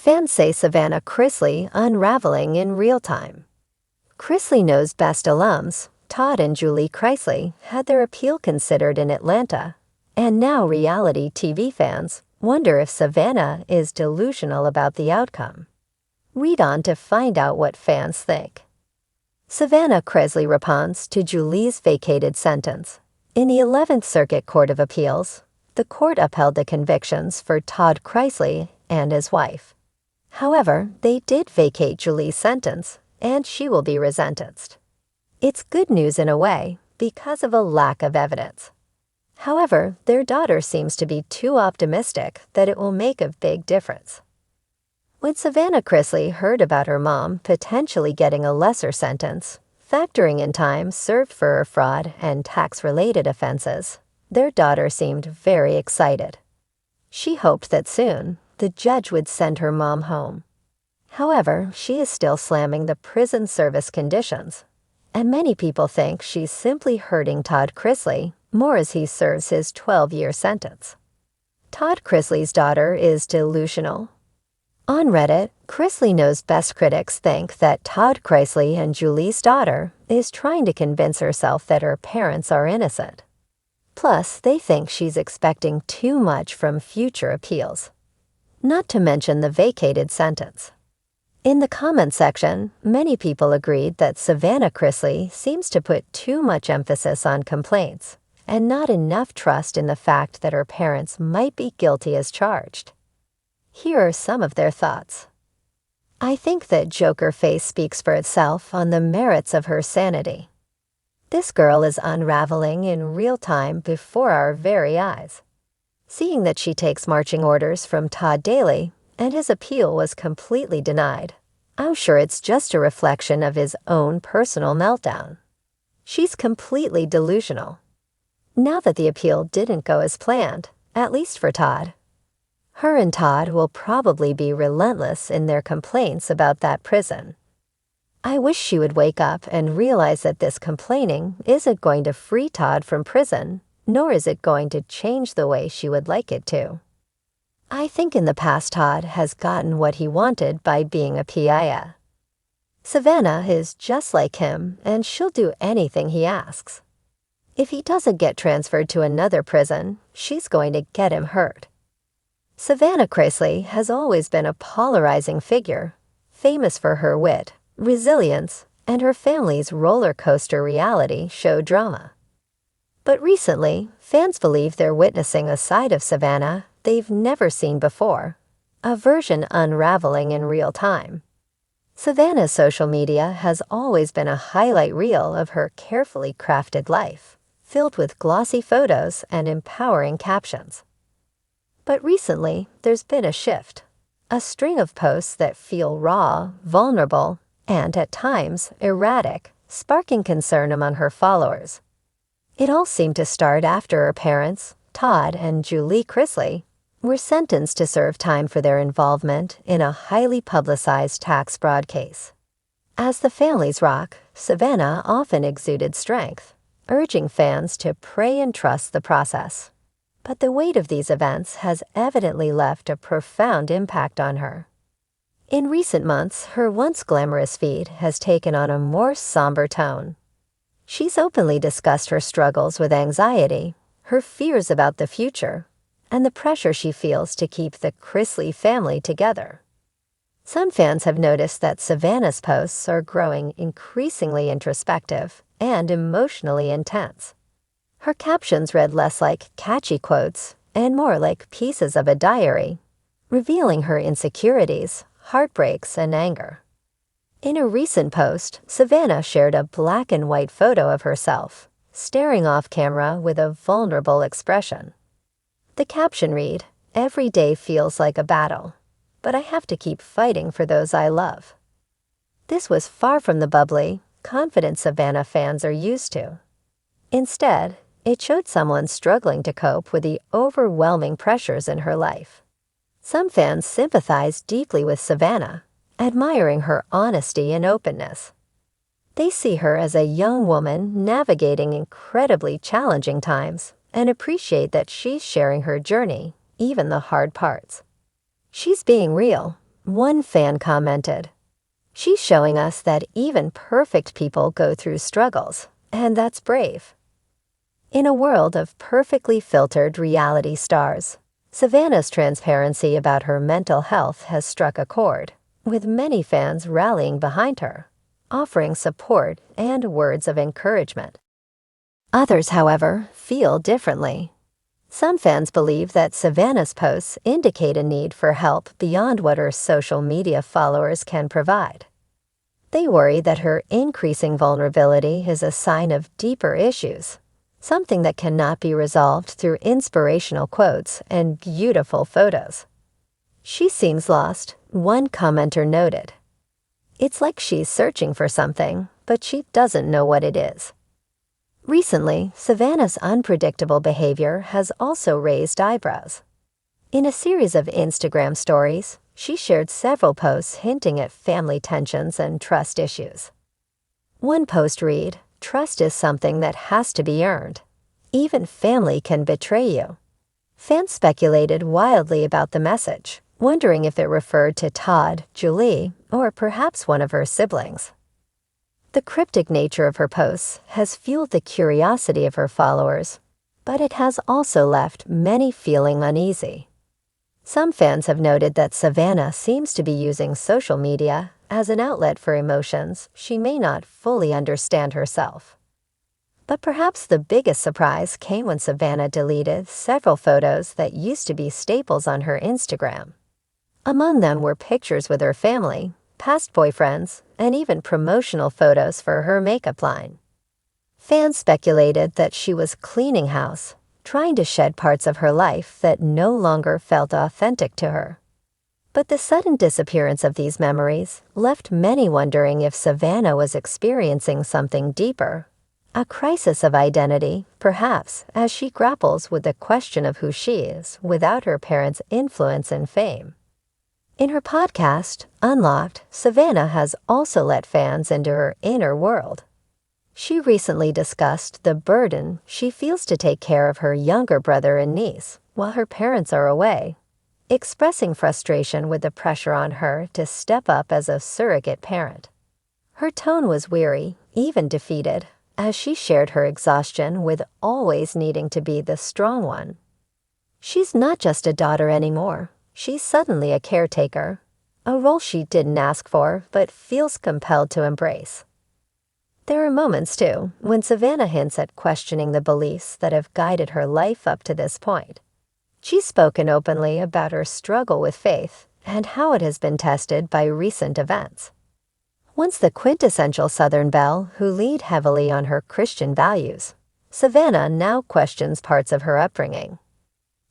Fans say Savannah Chrisley unraveling in real time. Chrisley Knows Best alums, Todd and Julie Chrisley, had their appeal considered in Atlanta, and now reality TV fans wonder if Savannah is delusional about the outcome. Read on to find out what fans think. Savannah Chrisley responds to Julie's vacated sentence. In the 11th Circuit Court of Appeals, the court upheld the convictions for Todd Chrisley and his wife. However, they did vacate Julie's sentence, and she will be resentenced. It's good news in a way, because of a lack of evidence. However, their daughter seems to be too optimistic that it will make a big difference. When Savannah Chrisley heard about her mom potentially getting a lesser sentence, factoring in time served for her fraud and tax-related offenses, their daughter seemed very excited. She hoped that soon, the judge would send her mom home. However, she is still slamming the prison service conditions, and many people think she's simply hurting Todd Chrisley more as he serves his 12-year sentence. Todd Chrisley's daughter is delusional. On Reddit, Chrisley Knows Best critics think that Todd Chrisley and Julie's daughter is trying to convince herself that her parents are innocent. Plus, they think she's expecting too much from future appeals. Not to mention the vacated sentence. In the comment section, many people agreed that Savannah Chrisley seems to put too much emphasis on complaints and not enough trust in the fact that her parents might be guilty as charged. Here are some of their thoughts. I think that Joker face speaks for itself on the merits of her sanity. This girl is unraveling in real time before our very eyes. Seeing that she takes marching orders from Todd daily, and his appeal was completely denied, I'm sure it's just a reflection of his own personal meltdown. She's completely delusional. Now that the appeal didn't go as planned, at least for Todd, her and Todd will probably be relentless in their complaints about that prison. I wish she would wake up and realize that this complaining isn't going to free Todd from prison, nor is it going to change the way she would like it to. I think in the past Todd has gotten what he wanted by being a pariah. Savannah is just like him, and she'll do anything he asks. If he doesn't get transferred to another prison, she's going to get him hurt. Savannah Chrisley has always been a polarizing figure, famous for her wit, resilience, and her family's roller coaster reality show drama. But recently, fans believe they're witnessing a side of Savannah they've never seen before, a version unraveling in real time. Savannah's social media has always been a highlight reel of her carefully crafted life, filled with glossy photos and empowering captions. But recently, there's been a shift, a string of posts that feel raw, vulnerable, and at times erratic, sparking concern among her followers. It all seemed to start after her parents, Todd and Julie Chrisley, were sentenced to serve time for their involvement in a highly publicized tax fraud case. As the families rock, Savannah often exuded strength, urging fans to pray and trust the process. But the weight of these events has evidently left a profound impact on her. In recent months, her once glamorous feed has taken on a more somber tone. She's openly discussed her struggles with anxiety, her fears about the future, and the pressure she feels to keep the Chrisley family together. Some fans have noticed that Savannah's posts are growing increasingly introspective and emotionally intense. Her captions read less like catchy quotes and more like pieces of a diary, revealing her insecurities, heartbreaks, and anger. In a recent post, Savannah shared a black and white photo of herself, staring off camera with a vulnerable expression. The caption read, "Every day feels like a battle, but I have to keep fighting for those I love." This was far from the bubbly, confident Savannah fans are used to. Instead, it showed someone struggling to cope with the overwhelming pressures in her life. Some fans sympathized deeply with Savannah, admiring her honesty and openness. They see her as a young woman navigating incredibly challenging times and appreciate that she's sharing her journey, even the hard parts. She's being real, One fan commented, "She's showing us that even perfect people go through struggles, and that's brave." In a world of perfectly filtered reality stars, Savannah's transparency about her mental health has struck a chord, with many fans rallying behind her, offering support and words of encouragement. Others, however, feel differently. Some fans believe that Savannah's posts indicate a need for help beyond what her social media followers can provide. They worry that her increasing vulnerability is a sign of deeper issues, something that cannot be resolved through inspirational quotes and beautiful photos. "She seems lost," one commenter noted. "It's like she's searching for something, but she doesn't know what it is." Recently, Savannah's unpredictable behavior has also raised eyebrows. In a series of Instagram stories, she shared several posts hinting at family tensions and trust issues. One post read, "Trust is something that has to be earned. Even family can betray you." Fans speculated wildly about the message, wondering if it referred to Todd, Julie, or perhaps one of her siblings. The cryptic nature of her posts has fueled the curiosity of her followers, but it has also left many feeling uneasy. Some fans have noted that Savannah seems to be using social media as an outlet for emotions she may not fully understand herself. But perhaps the biggest surprise came when Savannah deleted several photos that used to be staples on her Instagram. Among them were pictures with her family, past boyfriends, and even promotional photos for her makeup line. Fans speculated that she was cleaning house, trying to shed parts of her life that no longer felt authentic to her. But the sudden disappearance of these memories left many wondering if Savannah was experiencing something deeper, a crisis of identity, perhaps, as she grapples with the question of who she is without her parents' influence and fame. In her podcast, Unlocked, Savannah has also let fans into her inner world. She recently discussed the burden she feels to take care of her younger brother and niece while her parents are away, expressing frustration with the pressure on her to step up as a surrogate parent. Her tone was weary, even defeated, as she shared her exhaustion with always needing to be the strong one. She's not just a daughter anymore. She's suddenly a caretaker, a role she didn't ask for but feels compelled to embrace. There are moments, too, when Savannah hints at questioning the beliefs that have guided her life up to this point. She's spoken openly about her struggle with faith and how it has been tested by recent events. Once the quintessential Southern belle who leaned heavily on her Christian values, Savannah now questions parts of her upbringing.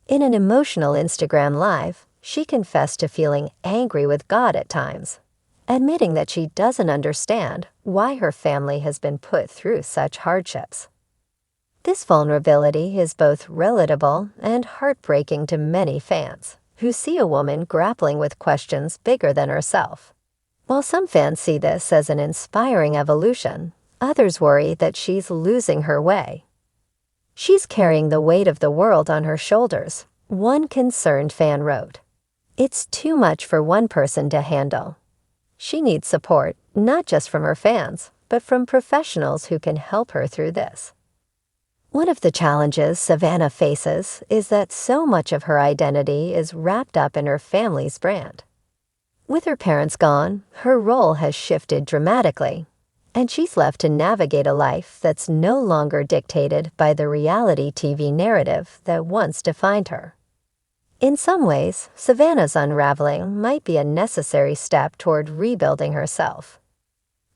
In an emotional Instagram Live, she confessed to feeling angry with God at times, admitting that she doesn't understand why her family has been put through such hardships. This vulnerability is both relatable and heartbreaking to many fans, who see a woman grappling with questions bigger than herself. While some fans see this as an inspiring evolution, others worry that she's losing her way. "She's carrying the weight of the world on her shoulders," one concerned fan wrote. "It's too much for one person to handle. She needs support, not just from her fans, but from professionals who can help her through this." One of the challenges Savannah faces is that so much of her identity is wrapped up in her family's brand. With her parents gone, her role has shifted dramatically, and she's left to navigate a life that's no longer dictated by the reality TV narrative that once defined her. In some ways, Savannah's unraveling might be a necessary step toward rebuilding herself.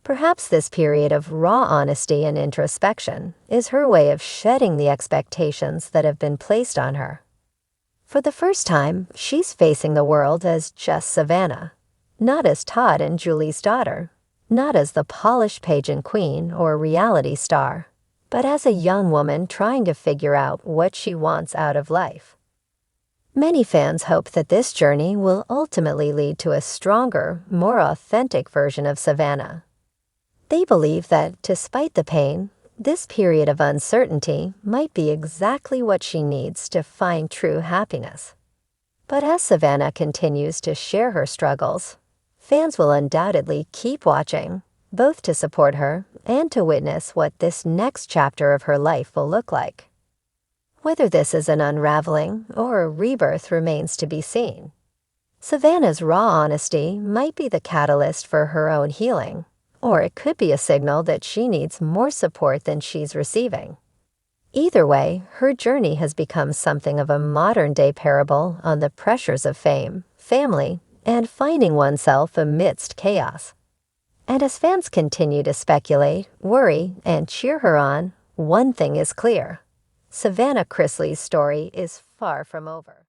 Perhaps this period of raw honesty and introspection is her way of shedding the expectations that have been placed on her. For the first time, she's facing the world as just Savannah, not as Todd and Julie's daughter, not as the polished pageant queen or reality star, but as a young woman trying to figure out what she wants out of life. Many fans hope that this journey will ultimately lead to a stronger, more authentic version of Savannah. They believe that, despite the pain, this period of uncertainty might be exactly what she needs to find true happiness. But as Savannah continues to share her struggles, fans will undoubtedly keep watching, both to support her and to witness what this next chapter of her life will look like. Whether this is an unraveling or a rebirth remains to be seen. Savannah's raw honesty might be the catalyst for her own healing, or it could be a signal that she needs more support than she's receiving. Either way, her journey has become something of a modern-day parable on the pressures of fame, family, and finding oneself amidst chaos. And as fans continue to speculate, worry, and cheer her on, one thing is clear: Savannah Chrisley's story is far from over.